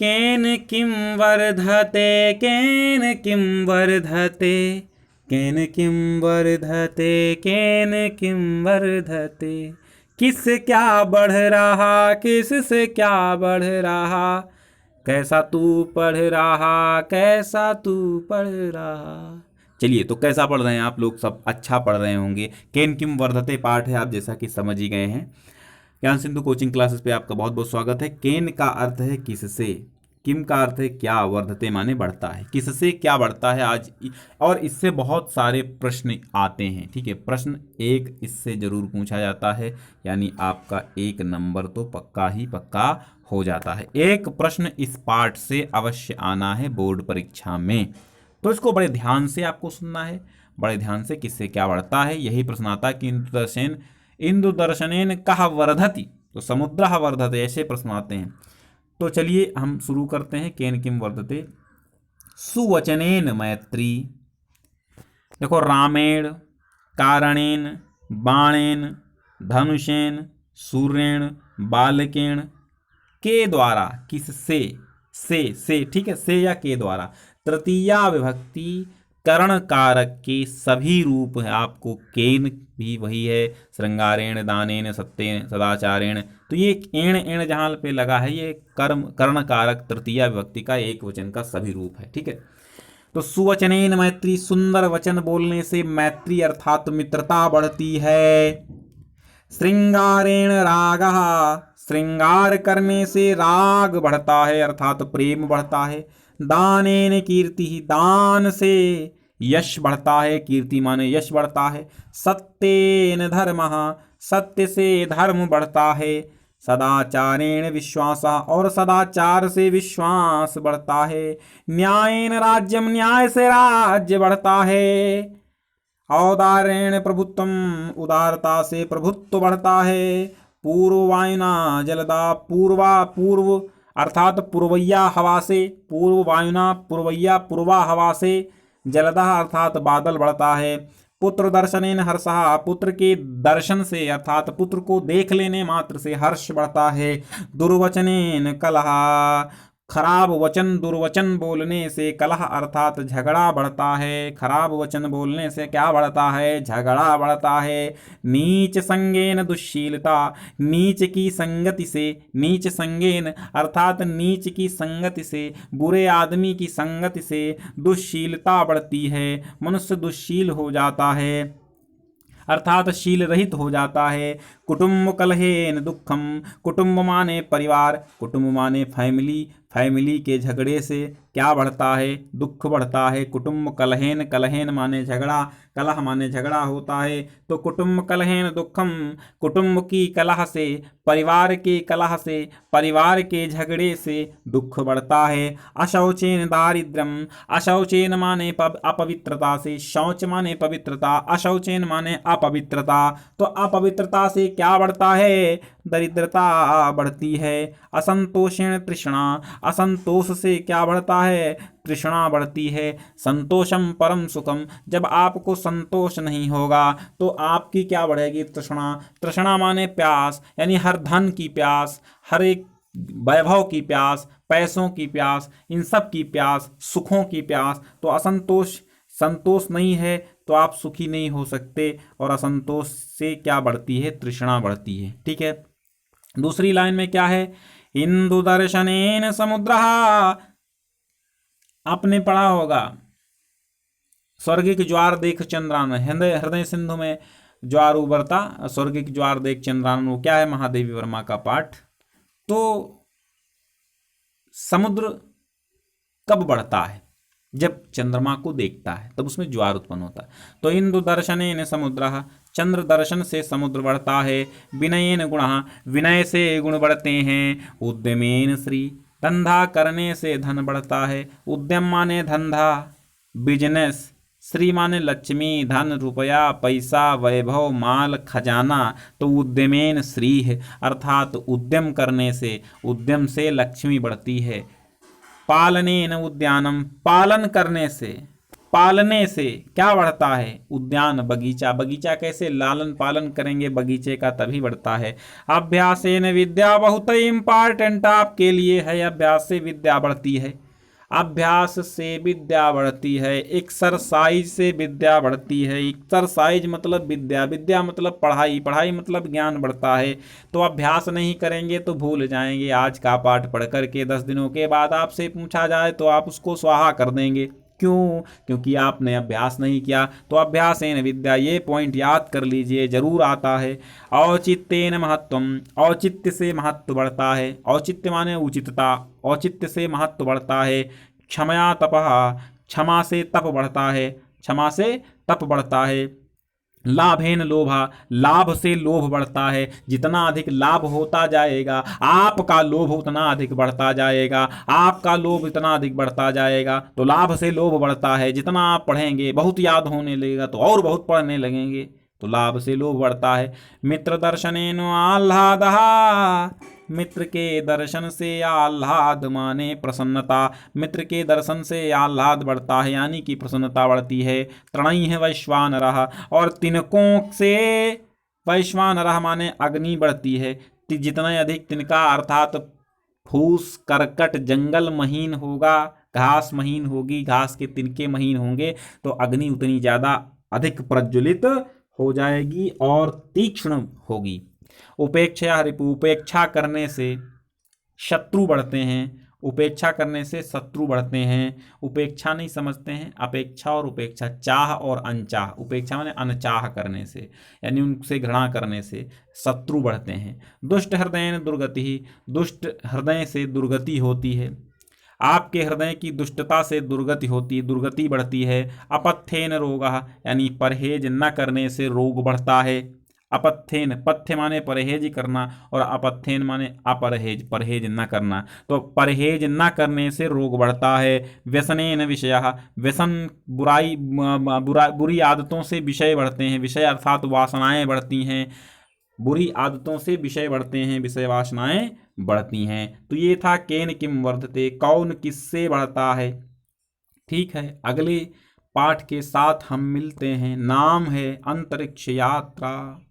केन किं वर्धते, केन किं वर्धते, केन किं वर्धते, केन किं वर्धते। किस क्या बढ़ रहा, किस से क्या बढ़ रहा, कैसा तू पढ़ रहा, कैसा तू पढ़ रहा। चलिए, तो कैसा पढ़ रहे हैं आप लोग? सब अच्छा पढ़ रहे होंगे। केन किम वर्धते पाठ है, आप जैसा कि समझ ही गए हैं। ज्ञान सिंधु कोचिंग क्लासेस पे आपका बहुत बहुत स्वागत है। केन का अर्थ है किससे, किम का अर्थ है क्या, वर्धते माने बढ़ता है, किससे क्या बढ़ता है आज। और इससे बहुत सारे प्रश्न आते हैं, ठीक है। प्रश्न एक इससे जरूर पूछा जाता है, यानी आपका 1 नंबर तो पक्का ही पक्का हो जाता है। एक प्रश्न इस पाठ से अवश्य आना है बोर्ड परीक्षा में, तो इसको बड़े ध्यान से आपको सुनना है, बड़े ध्यान से। किससे क्या बढ़ता है, यही प्रश्न आता है कि इंदु दर्शनेन कह वर्धति, तो समुद्र वर्धते, ऐसे प्रश्न आते हैं। तो चलिए हम शुरू करते हैं। केन किम वर्धते। सुवचनेन मैत्री, देखो, रामेण, कारणेन, बाणेन, धनुषेन, सूर्येण, बालकेण, के द्वारा, किससे, से, ठीक है, से या के द्वारा। तृतीया विभक्ति करण कारक के सभी रूप है। आपको केन भी वही है, श्रृंगारेण, दानेन, सत्येन, सदाचारेण। तो ये एण एण जहाँ पे लगा है, ये कर्म कर्ण कारक तृतीया विभक्ति का एक वचन का सभी रूप है, ठीक है। तो सुवचनेन मैत्री, सुंदर वचन बोलने से मैत्री अर्थात मित्रता बढ़ती है। श्रृंगारेण रागः, श्रृंगार करने से राग बढ़ता है अर्थात प्रेम बढ़ता है। दानेन कीर्ति, दान से यश बढ़ता है, कीर्ति माने यश बढ़ता है। सत्येन धर्मः, सत्य से धर्म बढ़ता है। सदाचारेण विश्वासः, और सदाचार से विश्वास बढ़ता है। न्यायेन राज्यम, न्याय से राज्य बढ़ता है। औदार्येण प्रभुत्वम, उदारता से प्रभुत्व बढ़ता है। पूर्ववायुना जलदा, पूर्व अर्थात पूर्वैया हवा से, पूर्व वायुना पूर्वैया, पूर्वा हवा से। जलदा अर्थात बादल बढ़ता है। पुत्र दर्शनेन हर्षः, पुत्र के दर्शन से अर्थात पुत्र को देख लेने मात्र से हर्ष बढ़ता है। दुर्वचनेन कलह, खराब वचन, दुर्वचन बोलने से कलह अर्थात झगड़ा बढ़ता है। खराब वचन बोलने से क्या बढ़ता है, झगड़ा बढ़ता है। नीच संगेन दुश्शीलता, नीच की संगति से, नीच संगेन अर्थात नीच की संगति से, बुरे आदमी की संगति से दुश्शीलता बढ़ती है। मनुष्य दुश्शील हो जाता है अर्थात शील रहित हो जाता है। कुटुंब कलहेन दुखम, कुटुंब माने परिवार, कुटुंब माने फैमिली, फैमिली के झगड़े से क्या बढ़ता है, दुख बढ़ता है। कुटुंब कलहेन, कलहेन माने झगड़ा, कलह माने झगड़ा होता है। तो कुटुंब कलहेन दुखम, कुटुंब की कलह से, परिवार के कलह से, परिवार के झगड़े से दुख बढ़ता है। अशौचेन दारिद्र्यम, अशौचेन माने अपवित्रता से, शौच माने पवित्रता, अशौचेन माने अपवित्रता। तो अपवित्रता से क्या बढ़ता है, दरिद्रता बढ़ती है। असंतोषेण तृष्णा, असंतोष से क्या बढ़ता है, तृष्णा बढ़ती है। संतोषम परम सुखम, जब आपको संतोष नहीं होगा तो आपकी क्या बढ़ेगी, तृष्णा। तृष्णा माने प्यास, यानी हर धन की प्यास, हर एक वैभव की प्यास, पैसों की प्यास, इन सब की प्यास, सुखों की प्यास। तो असंतोष, संतोष नहीं है तो आप सुखी नहीं हो सकते, और असंतोष से क्या बढ़ती है, तृष्णा बढ़ती है, ठीक है। दूसरी लाइन में क्या है, इंदु दर्शनेन समुद्रः, आपने पढ़ा होगा स्वर्गिक ज्वार देख चंद्रान, हृदय सिंधु में ज्वार उबरता, स्वर्गिक ज्वार देख चंद्रान, वो क्या है, महादेवी वर्मा का पाठ। तो समुद्र कब बढ़ता है, जब चंद्रमा को देखता है तब उसमें ज्वार उत्पन्न होता है। तो इंदु दर्शनेन समुद्रः, चंद्र दर्शन से समुद्र बढ़ता है। विनयेन गुणः, विनय से गुण बढ़ते हैं। उद्यमेन श्री, धंधा करने से धन बढ़ता है। उद्यम माने धंधा, बिजनेस। श्री माने लक्ष्मी, धन, रुपया, पैसा, वैभव, माल, खजाना। तो उद्यमेन श्री है अर्थात उद्यम करने से, उद्यम से लक्ष्मी बढ़ती है। पालनेन उद्यानम, पालन करने से, पालने से क्या बढ़ता है? उद्यान, बगीचा। बगीचा कैसे लालन पालन करेंगे बगीचे का, तभी बढ़ता है। अभ्यासेन विद्या बहुत इंपॉर्टेंट आपके लिए है, अभ्यास से विद्या बढ़ती है। अभ्यास से विद्या बढ़ती है, एक्सरसाइज से विद्या बढ़ती है। एक्सरसाइज मतलब विद्या, विद्या मतलब पढ़ाई, पढ़ाई मतलब ज्ञान बढ़ता है। तो अभ्यास नहीं करेंगे तो भूल जाएंगे। आज का पाठ पढ़ करके 10 दिनों के बाद आपसे पूछा जाए तो आप उसको स्वाहा कर देंगे। क्यों? क्योंकि आपने अभ्यास नहीं किया। तो अभ्यासेन विद्या, ये पॉइंट याद कर लीजिए, जरूर आता है। औचित्येन महत्वम, औचित्य से महत्व बढ़ता है। औचित्य माने उचितता, औचित्य से महत्व बढ़ता है। क्षमया तपः, क्षमा से तप बढ़ता है, क्षमा से तप बढ़ता है। लाभेन लोभा, लाभ से लोभ बढ़ता है। जितना अधिक लाभ होता जाएगा आपका लोभ उतना अधिक बढ़ता जाएगा, आपका लोभ इतना अधिक बढ़ता जाएगा। तो लाभ से लोभ बढ़ता है। जितना आप पढ़ेंगे बहुत याद होने लगेगा तो और बहुत पढ़ने लगेंगे, तो लाभ से लोभ बढ़ता है। मित्र दर्शनेन आह्लादः, मित्र के दर्शन से आह्लाद माने प्रसन्नता। मित्र के दर्शन से आह्लाद बढ़ता है यानी कि प्रसन्नता बढ़ती है। तृणैः वैश्वानरः, और तिनकों से वैश्वानरः माने अग्नि बढ़ती है। जितना अधिक तिनका अर्थात फूस करकट जंगल महीन होगा, घास महीन होगी, घास के तिनके महीन होंगे, तो अग्नि उतनी ज़्यादा अधिक प्रज्वलित हो जाएगी और तीक्ष्ण होगी। उपेक्षा रिपु, उपेक्षा करने से शत्रु बढ़ते हैं, उपेक्षा करने से शत्रु बढ़ते हैं। उपेक्षा नहीं समझते हैं, अपेक्षा और उपेक्षा, चाह और अनचाह। उपेक्षा माने अनचाह करने से, यानी उनसे घृणा करने से शत्रु बढ़ते हैं। दुष्ट हृदय दुर्गति, दुष्ट हृदय से दुर्गति होती है। आपके हृदय की दुष्टता से दुर्गति होती, दुर्गति बढ़ती है। अपथ्येन रोगः, यानी परहेज न करने से रोग बढ़ता है। अपथ्येन, पथ्य माने परहेज करना और अपथ्येन माने अपरहेज, परहेज न करना। तो परहेज न करने से रोग बढ़ता है। व्यसनेन विषयः, व्यसन बुराई, बुरी आदतों से विषय बढ़ते हैं। विषय अर्थात वासनाएं बढ़ती हैं। बुरी आदतों से विषय बढ़ते हैं, विषय वासनाएं बढ़ती हैं। तो ये था केन किम वर्धते, कौन किससे बढ़ता है। ठीक है, अगले पाठ के साथ हम मिलते हैं। नाम है अंतरिक्ष यात्रा।